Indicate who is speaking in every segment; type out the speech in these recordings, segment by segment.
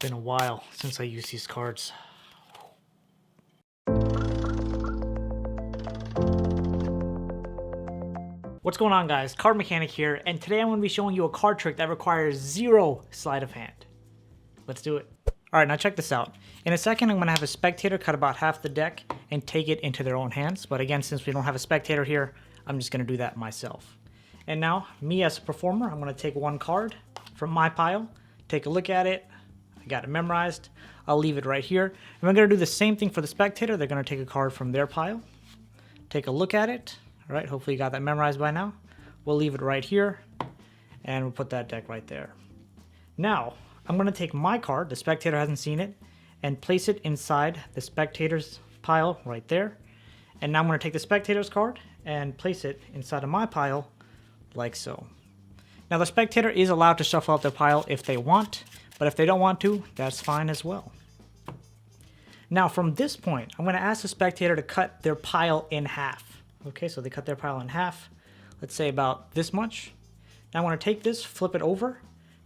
Speaker 1: Been a while since I used these cards. What's going on, guys? CardMechanic here, and today I'm going to be showing you a card trick that requires 0 sleight of hand. Let's do it. Alright, now check this out. In a second, I'm going to have a spectator cut about half the deck and take it into their own hands. But again, since we don't have a spectator here, I'm just going to do that myself. And now, me as a performer, I'm going to take one card from my pile, take a look at it. I got it memorized. I'll leave it right here. And we're going to do the same thing for the spectator. They're going to take a card from their pile, take a look at it. All right, hopefully you got that memorized by now. We'll leave it right here, and we'll put that deck right there. Now, I'm going to take my card, the spectator hasn't seen it, and place it inside the spectator's pile right there. And now I'm going to take the spectator's card and place it inside of my pile like so. Now, the spectator is allowed to shuffle out their pile if they want, but if they don't want to, that's fine as well. Now, from this point, I'm going to ask the spectator to cut their pile in half. Okay, so they cut their pile in half, let's say about this much. Now I want to take this, flip it over,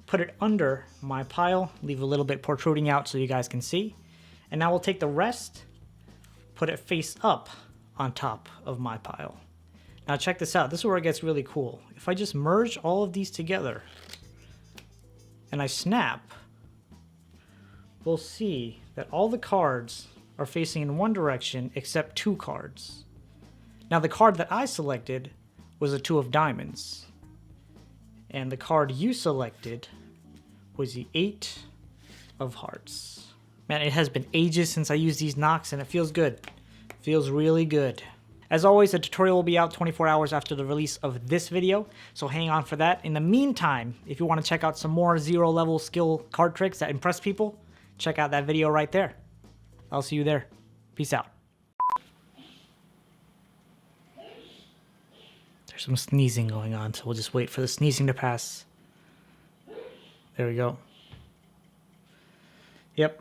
Speaker 1: put it under my pile, leave a little bit protruding out so you guys can see. And now we'll take the rest, put it face up on top of my pile. Now check this out, this is where it gets really cool. If I just merge all of these together and I snap, we'll see that all the cards are facing in one direction except 2 cards. Now the card that I selected was a 2 of diamonds. And the card you selected was the 8 of hearts. Man, it has been ages since I used these knocks and it feels good. It feels really good. As always, the tutorial will be out 24 hours after the release of this video, so hang on for that. In the meantime, if you want to check out some more 0 level skill card tricks that impress people, check out that video right there. I'll see you there. Peace out. There's some sneezing going on, so we'll just wait for the sneezing to pass. There we go. Yep.